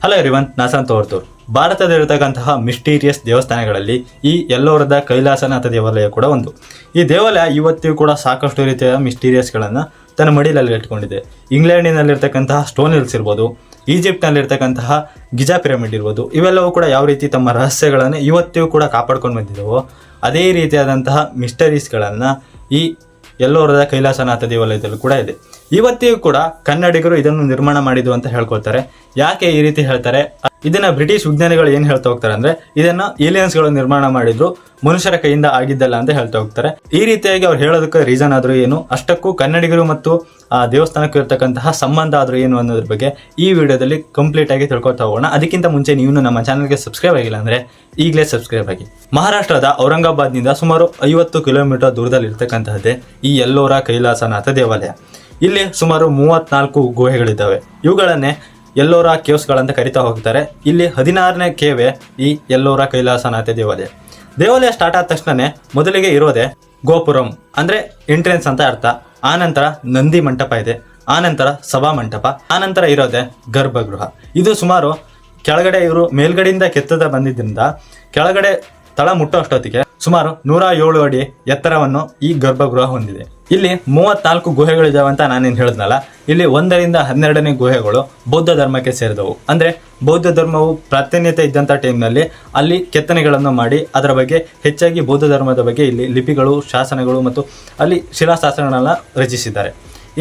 Hello everyone, ನಾಸಂತ ಹೊರತೂರು. ಭಾರತದಲ್ಲಿರತಕ್ಕಂತಹ ಮಿಸ್ಟೀರಿಯಸ್ ದೇವಸ್ಥಾನಗಳಲ್ಲಿ ಈ ಎಲ್ಲೋರದ ಕೈಲಾಸನಾಥ ದೇವಾಲಯ ಕೂಡ ಒಂದು. ಈ ದೇವಾಲಯ ಇವತ್ತಿಗೂ ಕೂಡ ಸಾಕಷ್ಟು ರೀತಿಯ ಮಿಸ್ಟೀರಿಯಸ್ಗಳನ್ನು ತನ್ನ ಮಡಿಲಲ್ಲಿ ಇಟ್ಕೊಂಡಿದೆ. ಇಂಗ್ಲೆಂಡಿನಲ್ಲಿರ್ತಕ್ಕಂತಹ ಸ್ಟೋನ್ ಹಿಲ್ಸ್ ಇರ್ಬೋದು, ಈಜಿಪ್ಟ್ನಲ್ಲಿರ್ತಕ್ಕಂತಹ ಗಿಜಾ ಪಿರಮಿಡ್ ಇರ್ಬೋದು, ಇವೆಲ್ಲವೂ ಕೂಡ ಯಾವ ರೀತಿ ತಮ್ಮ ರಹಸ್ಯಗಳನ್ನು ಇವತ್ತಿಗೂ ಕೂಡ ಕಾಪಾಡ್ಕೊಂಡು ಬಂದಿದ್ದಾವೋ ಅದೇ ರೀತಿಯಾದಂತಹ ಮಿಸ್ಟರೀಸ್ಗಳನ್ನು ಈ ಎಲ್ಲೋರದ ಕೈಲಾಸನಾಥ ದೇವಾಲಯದಲ್ಲೂ ಕೂಡ ಇದೆ. ಇವತ್ತಿಗೂ ಕೂಡ ಕನ್ನಡಿಗರು ಇದನ್ನು ನಿರ್ಮಾಣ ಮಾಡಿದ್ರು ಅಂತ ಹೇಳ್ಕೊಳ್ತಾರೆ. ಯಾಕೆ ಈ ರೀತಿ ಹೇಳ್ತಾರೆ? ಇದನ್ನ ಬ್ರಿಟಿಷ್ ವಿಜ್ಞಾನಿಗಳು ಏನು ಹೇಳ್ತಾ ಹೋಗ್ತಾರೆ ಅಂದ್ರೆ, ಇದನ್ನ ಏಲಿಯನ್ಸ್ಗಳು ನಿರ್ಮಾಣ ಮಾಡಿದ್ರು, ಮನುಷ್ಯರ ಕೈಯಿಂದ ಆಗಿದ್ದಲ್ಲ ಅಂತ ಹೇಳ್ತಾ ಹೋಗ್ತಾರೆ. ಈ ರೀತಿಯಾಗಿ ಅವ್ರು ಹೇಳೋದಕ್ಕೆ ರೀಸನ್ ಆದ್ರೂ ಏನು, ಅಷ್ಟಕ್ಕೂ ಕನ್ನಡಿಗರು ಮತ್ತು ಆ ದೇವಸ್ಥಾನಕ್ಕೂ ಇರತಕ್ಕಂತಹ ಸಂಬಂಧ ಆದ್ರೂ ಏನು ಅನ್ನೋದ್ರ ಬಗ್ಗೆ ಈ ವಿಡಿಯೋದಲ್ಲಿ ಕಂಪ್ಲೀಟ್ ಆಗಿ ತಿಳ್ಕೊತಾ ಹೋಗೋಣ. ಅದಕ್ಕಿಂತ ಮುಂಚೆ ನೀವು ನಮ್ಮ ಚಾನಲ್ಗೆ ಸಬ್ಸ್ಕ್ರೈಬ್ ಆಗಿಲ್ಲ ಅಂದ್ರೆ ಈಗಲೇ ಸಬ್ಸ್ಕ್ರೈಬ್ ಆಗಿ. ಮಹಾರಾಷ್ಟ್ರದ ಔರಂಗಾಬಾದ್ನಿಂದ ಸುಮಾರು 50 ಕಿಲೋಮೀಟರ್ ದೂರದಲ್ಲಿ ಇರ್ತಕ್ಕಂತಹದ್ದೇ ಈ ಎಲ್ಲೋರ ಕೈಲಾಸನಾಥ ದೇವಾಲಯ. ಇಲ್ಲಿ ಸುಮಾರು 34 ಗುಹೆಗಳಿದ್ದಾವೆ. ಇವುಗಳನ್ನೇ ಎಲ್ಲೋರ ಕೇವ್ಸ್ಗಳಂತ ಕರಿತಾ ಹೋಗ್ತಾರೆ. ಇಲ್ಲಿ 16ನೇ ಕೇವೆ ಈ ಎಲ್ಲೋರ ಕೈಲಾಸನಾಥ ದೇವಾಲಯ. ದೇವಾಲಯ ಸ್ಟಾರ್ಟ್ ಆದ ತಕ್ಷಣನೇ ಮೊದಲಿಗೆ ಇರೋದೆ ಗೋಪುರಂ ಅಂದ್ರೆ ಎಂಟ್ರೆನ್ಸ್ ಅಂತ ಅರ್ಥ. ಆನಂತರ ನಂದಿ ಮಂಟಪ ಇದೆ, ಆನಂತರ ಸಭಾ ಮಂಟಪ, ಆನಂತರ ಇರೋದೆ ಗರ್ಭಗೃಹ. ಇದು ಸುಮಾರು ಕೆಳಗಡೆ ಇವರು ಮೇಲ್ಗಡೆಯಿಂದ ಕೆತ್ತದ ಬಂದಿದ್ದರಿಂದ ಕೆಳಗಡೆ ತಳ ಮುಟ್ಟೋ ಅಷ್ಟೊತ್ತಿಗೆ ಸುಮಾರು 107 ಅಡಿ ಎತ್ತರವನ್ನು ಈ ಗರ್ಭಗೃಹ ಹೊಂದಿದೆ. ಇಲ್ಲಿ 34 ಗುಹೆಗಳಿದಾವೆ ಅಂತ ನಾನೇನು ಹೇಳಿದ್ನಲ್ಲ, ಇಲ್ಲಿ 1ರಿಂದ 12ನೇ ಗುಹೆಗಳು ಬೌದ್ಧ ಧರ್ಮಕ್ಕೆ ಸೇರಿದವು. ಅಂದ್ರೆ ಬೌದ್ಧ ಧರ್ಮವು ಪ್ರಾಧಾನ್ಯತೆ ಇದ್ದಂಥ ಟೈಮ್ನಲ್ಲಿ ಅಲ್ಲಿ ಕೆತ್ತನೆಗಳನ್ನು ಮಾಡಿ ಅದರ ಬಗ್ಗೆ ಹೆಚ್ಚಾಗಿ ಬೌದ್ಧ ಧರ್ಮದ ಬಗ್ಗೆ ಇಲ್ಲಿ ಲಿಪಿಗಳು, ಶಾಸನಗಳು ಮತ್ತು ಅಲ್ಲಿ ಶಿಲಾಶಾಸನಗಳನ್ನ ರಚಿಸಿದ್ದಾರೆ.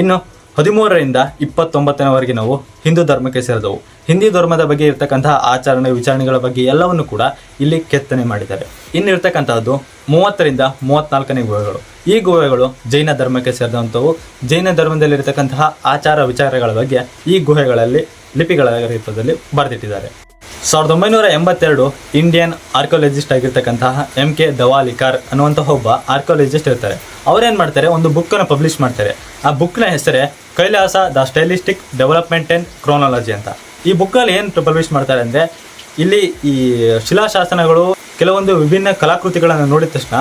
ಇನ್ನು 13ರಿಂದ 29ವರೆಗೆ ನಾವು ಹಿಂದೂ ಧರ್ಮಕ್ಕೆ ಸೇರಿದವು. ಹಿಂದೂ ಧರ್ಮದ ಬಗ್ಗೆ ಇರತಕ್ಕಂತಹ ಆಚರಣೆ ವಿಚಾರಣೆಗಳ ಬಗ್ಗೆ ಎಲ್ಲವನ್ನು ಕೂಡ ಇಲ್ಲಿ ಕೆತ್ತನೆ ಮಾಡಿದ್ದಾರೆ. ಇನ್ನಿರ್ತಕ್ಕಂತಹದ್ದು 30ರಿಂದ 34ನೇ ಗುಹೆಗಳು. ಈ ಗುಹೆಗಳು ಜೈನ ಧರ್ಮಕ್ಕೆ ಸೇರಿದಂಥವು. ಜೈನ ಧರ್ಮದಲ್ಲಿರತಕ್ಕಂತಹ ಆಚಾರ ವಿಚಾರಗಳ ಬಗ್ಗೆ ಈ ಗುಹೆಗಳಲ್ಲಿ ಲಿಪಿಗಳ ರೂಪದಲ್ಲಿ ಬರೆದಿಟ್ಟಿದ್ದಾರೆ. 1982 ಇಂಡಿಯನ್ ಆರ್ಕಿಯಾಲಜಿಸ್ಟ್ ಆಗಿರ್ತಕ್ಕಂತಹ MK ದವಾಲಿಕರ್ ಅನ್ನುವಂತಹ ಒಬ್ಬ ಆರ್ಕಿಯಾಲಜಿಸ್ಟ್ ಇರ್ತಾರೆ. ಅವ್ರೇನು ಮಾಡ್ತಾರೆ, ಒಂದು ಬುಕ್ಕನ್ನು ಪಬ್ಲಿಷ್ ಮಾಡ್ತಾರೆ. ಆ ಬುಕ್ನ ಹೆಸರೇ Kailasa the ಸ್ಟೈಲಿಸ್ಟಿಕ್ development and chronology ಅಂತ. ಈ ಬುಕ್ಕಲ್ಲಿ ಏನು ಪಬ್ಲಿಷ್ ಮಾಡ್ತಾರೆ ಅಂದರೆ, ಇಲ್ಲಿ ಈ ಶಿಲಾಶಾಸನಗಳು ಕೆಲವೊಂದು ವಿಭಿನ್ನ ಕಲಾಕೃತಿಗಳನ್ನು ನೋಡಿದ ತಕ್ಷಣ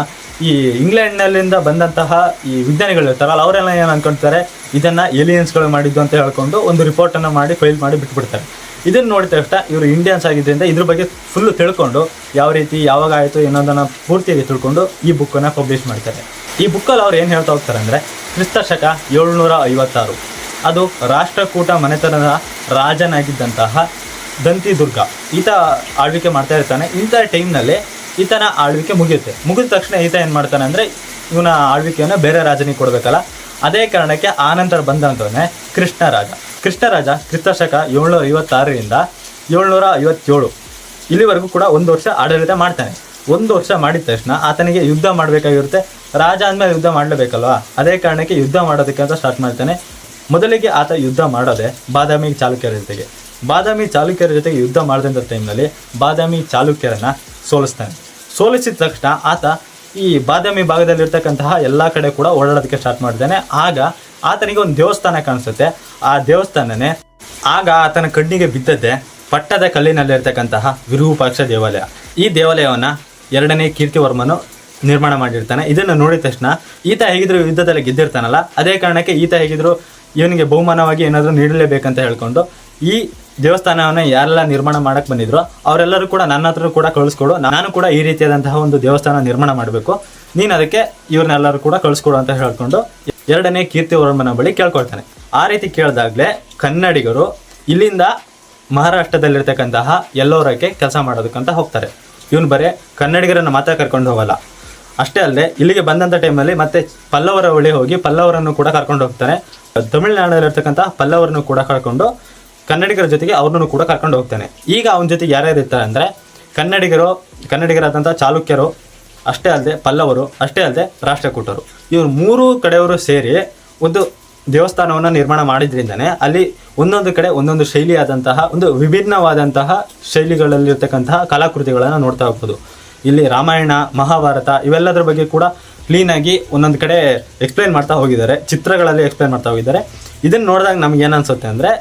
ಈ ಇಂಗ್ಲೆಂಡ್ನಲ್ಲಿಂದ ಬಂದಂತಹ ಈ ವಿಜ್ಞಾನಿಗಳು ಇರ್ತಾರಲ್ಲ, ಅವರೆಲ್ಲ ಏನು ಅನ್ಕೊಳ್ತಾರೆ, ಇದನ್ನು ಏಲಿಯನ್ಸ್ಗಳು ಮಾಡಿದ್ದು ಅಂತ ಹೇಳ್ಕೊಂಡು ಒಂದು ರಿಪೋರ್ಟನ್ನು ಮಾಡಿ ಫೈಲ್ ಮಾಡಿ ಬಿಟ್ಬಿಡ್ತಾರೆ. ಇದನ್ನು ನೋಡಿದ ತಕ್ಷಣ ಇವರು ಇಂಡಿಯನ್ಸ್ ಆಗಿದ್ದರಿಂದ ಇದ್ರ ಬಗ್ಗೆ ಫುಲ್ಲು ತಿಳ್ಕೊಂಡು ಯಾವ ರೀತಿ ಯಾವಾಗ ಆಯಿತು ಅನ್ನೋದನ್ನು ಪೂರ್ತಿಯಾಗಿ ತಿಳ್ಕೊಂಡು ಈ ಬುಕ್ಕನ್ನು ಪಬ್ಲಿಷ್ ಮಾಡ್ತಾರೆ. ಈ ಬುಕ್ಕಲ್ಲಿ ಅವ್ರು ಏನು ಹೇಳ್ತಾ ಹೋಗ್ತಾರೆ ಅಂದರೆ, ಕ್ರಿಸ್ತಶಕ 756 ಅದು ರಾಷ್ಟ್ರಕೂಟ ಮನೆತನದ ರಾಜನಾಗಿದ್ದಂತಹ ದಂತಿ ದುರ್ಗ ಈತ ಆಳ್ವಿಕೆ ಮಾಡ್ತಾ ಇರ್ತಾನೆ. ಇಂಥ ಟೈಮ್ನಲ್ಲಿ ಈತನ ಆಳ್ವಿಕೆ ಮುಗಿದ ತಕ್ಷಣ ಈತ ಏನು ಮಾಡ್ತಾನೆ ಅಂದರೆ, ಇವನ ಆಳ್ವಿಕೆಯನ್ನು ಬೇರೆ ರಾಜನಿಗೆ ಕೊಡಬೇಕಲ್ಲ. ಅದೇ ಕಾರಣಕ್ಕೆ ಆನಂತರ ಬಂದಂಥವನ್ನೇ ಕೃಷ್ಣರಾಜ ಕ್ರಿಸ್ತಶಕ 756ರಿಂದ 757 ಇಲ್ಲಿವರೆಗೂ ಕೂಡ 1 ವರ್ಷ ಆಡಳಿತ ಮಾಡ್ತಾನೆ. 1 ವರ್ಷ ಮಾಡಿದ ತಕ್ಷಣ ಆತನಿಗೆ ಯುದ್ಧ ಮಾಡಬೇಕಾಗಿರುತ್ತೆ. ರಾಜ ಅಂದಮೇಲೆ ಯುದ್ಧ ಮಾಡಲೇಬೇಕಲ್ವಾ, ಅದೇ ಕಾರಣಕ್ಕೆ ಯುದ್ಧ ಮಾಡೋದಕ್ಕೆ ಅಂತ ಸ್ಟಾರ್ಟ್ ಮಾಡ್ತಾನೆ. ಮೊದಲಿಗೆ ಆತ ಯುದ್ಧ ಮಾಡೋದೆ ಬಾದಾಮಿ ಚಾಲುಕ್ಯರ ಜೊತೆಗೆ ಯುದ್ಧ ಮಾಡಿದಂಥ ಟೈಮ್ನಲ್ಲಿ ಬಾದಾಮಿ ಚಾಲುಕ್ಯರನ್ನು ಸೋಲಿಸ್ತಾನೆ. ಸೋಲಿಸಿದ ತಕ್ಷಣ ಆತ ಈ ಬಾದಾಮಿ ಭಾಗದಲ್ಲಿರ್ತಕ್ಕಂತಹ ಎಲ್ಲ ಕಡೆ ಕೂಡ ಓಡಾಡೋದಕ್ಕೆ ಸ್ಟಾರ್ಟ್ ಮಾಡ್ತಾನೆ. ಆಗ ಆತನಿಗೆ ಒಂದು ದೇವಸ್ಥಾನ ಕಾಣಿಸುತ್ತೆ. ಆ ದೇವಸ್ಥಾನನೇ ಆಗ ಆತನ ಕಣ್ಣಿಗೆ ಬಿದ್ದದ್ದೇ ಪಟ್ಟದ ಕಲ್ಲಿನಲ್ಲಿರ್ತಕ್ಕಂತಹ ವಿರೂಪಾಕ್ಷ ದೇವಾಲಯ. ಈ ದೇವಾಲಯವನ್ನು 2ನೇ ಕೀರ್ತಿವರ್ಮನು ನಿರ್ಮಾಣ ಮಾಡಿರ್ತಾನೆ. ಇದನ್ನು ನೋಡಿದ ತಕ್ಷಣ ಈತ ಹೇಗಿದ್ರು ಯುದ್ಧದಲ್ಲಿ ಗೆದ್ದಿರ್ತಾನಲ್ಲ, ಅದೇ ಕಾರಣಕ್ಕೆ ಈತ ಹೇಗಿದ್ರು ಇವನಿಗೆ ಬಹುಮಾನವಾಗಿ ಏನಾದರೂ ನೀಡಲೇಬೇಕಂತ ಹೇಳ್ಕೊಂಡು ಈ ದೇವಸ್ಥಾನವನ್ನು ಯಾರೆಲ್ಲ ನಿರ್ಮಾಣ ಮಾಡಕ್ಕೆ ಬಂದಿದ್ರು ಅವರೆಲ್ಲರೂ ಕೂಡ ನನ್ನ ಹತ್ರ ಕೂಡ ಕಳಿಸ್ಕೊಡು, ನಾನು ಕೂಡ ಈ ರೀತಿಯಾದಂತಹ ಒಂದು ದೇವಸ್ಥಾನ ನಿರ್ಮಾಣ ಮಾಡಬೇಕು, ನೀನು ಅದಕ್ಕೆ ಇವ್ರನ್ನೆಲ್ಲರೂ ಕೂಡ ಕಳಿಸ್ಕೊಡು ಅಂತ ಹೇಳ್ಕೊಂಡು 2ನೇ ಕೀರ್ತಿವರ್ಮನ ಬಳಿ ಕೇಳ್ಕೊಳ್ತಾನೆ. ಆ ರೀತಿ ಕೇಳಿದಾಗಲೇ ಕನ್ನಡಿಗರು ಇಲ್ಲಿಂದ ಮಹಾರಾಷ್ಟ್ರದಲ್ಲಿರ್ತಕ್ಕಂತಹ ಎಲ್ಲೋರಕ್ಕೆ ಕೆಲಸ ಮಾಡೋದಕ್ಕಂತ ಹೋಗ್ತಾರೆ. ಇವನು ಬರೀ ಕನ್ನಡಿಗರನ್ನು ಮಾತ್ರ ಕರ್ಕೊಂಡು ಹೋಗಲ್ಲ, ಅಷ್ಟೇ ಅಲ್ಲದೆ ಇಲ್ಲಿಗೆ ಬಂದಂಥ ಟೈಮಲ್ಲಿ ಮತ್ತೆ ಪಲ್ಲವರ ಬಳಿ ಹೋಗಿ ಪಲ್ಲವರನ್ನು ಕೂಡ ಕರ್ಕೊಂಡು ಹೋಗ್ತಾನೆ. ತಮಿಳುನಾಡಲ್ಲಿರ್ತಕ್ಕಂಥ ಪಲ್ಲವರನ್ನು ಕೂಡ ಕರ್ಕೊಂಡು ಕನ್ನಡಿಗರ ಜೊತೆಗೆ ಅವ್ರನ್ನೂ ಕೂಡ ಕರ್ಕೊಂಡು ಹೋಗ್ತಾನೆ. ಈಗ ಅವನ ಜೊತೆಗೆ ಯಾರ್ಯಾರು ಇರ್ತಾರೆ ಅಂದರೆ, ಕನ್ನಡಿಗರಾದಂಥ ಚಾಲುಕ್ಯರು, ಅಷ್ಟೇ ಅಲ್ಲದೆ ಪಲ್ಲವರು, ಅಷ್ಟೇ ಅಲ್ಲದೆ ರಾಷ್ಟ್ರಕೂಟರು, ಇವರು 3 ಕಡೆಯವರು ಸೇರಿ ಒಂದು ದೇವಸ್ಥಾನವನ್ನು ನಿರ್ಮಾಣ ಮಾಡಿದ್ರಿಂದನೇ ಅಲ್ಲಿ ಒಂದೊಂದು ಕಡೆ ಒಂದೊಂದು ಶೈಲಿಯಾದಂತಹ ಒಂದು ವಿಭಿನ್ನವಾದಂತಹ ಶೈಲಿಗಳಲ್ಲಿರ್ತಕ್ಕಂತಹ ಕಲಾಕೃತಿಗಳನ್ನು ನೋಡ್ತಾ ಹೋಗ್ಬೋದು. ಇಲ್ಲಿ ರಾಮಾಯಣ, ಮಹಾಭಾರತ ಇವೆಲ್ಲದರ ಬಗ್ಗೆ ಕೂಡ ಕ್ಲೀನಾಗಿ ಒಂದೊಂದು ಕಡೆ ಎಕ್ಸ್ಪ್ಲೈನ್ ಮಾಡ್ತಾ ಹೋಗಿದ್ದಾರೆ, ಚಿತ್ರಗಳಲ್ಲಿ ಎಕ್ಸ್ಪ್ಲೈನ್ ಮಾಡ್ತಾ ಹೋಗಿದ್ದಾರೆ. ಇದನ್ನು ನೋಡಿದಾಗ ನಮ್ಗೆ ಏನು ಅನ್ಸುತ್ತೆ ಅಂದರೆ,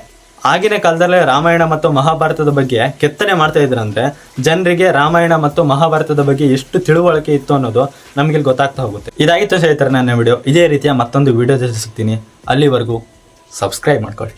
ಆಗಿನ ಕಾಲದಲ್ಲೇ ರಾಮಾಯಣ ಮತ್ತು ಮಹಾಭಾರತದ ಬಗ್ಗೆ ಕೆತ್ತನೆ ಮಾಡ್ತಾ ಇದ್ರಂದ್ರೆ ಜನರಿಗೆ ರಾಮಾಯಣ ಮತ್ತು ಮಹಾಭಾರತದ ಬಗ್ಗೆ ಎಷ್ಟು ತಿಳುವಳಿಕೆ ಇತ್ತು ಅನ್ನೋದು ನಮಗೆ ಗೊತ್ತಾಗ್ತಾ ಹೋಗುತ್ತೆ. ಇದಾಗಿತ್ತು ಸ್ನೇಹಿತರೆ ನನ್ನ ವಿಡಿಯೋ. ಇದೇ ರೀತಿಯ ಮತ್ತೊಂದು ವಿಡಿಯೋ ಸಿಗ್ತೀನಿ. ಅಲ್ಲಿವರೆಗೂ ಸಬ್ಸ್ಕ್ರೈಬ್ ಮಾಡ್ಕೊಳ್ಳಿ.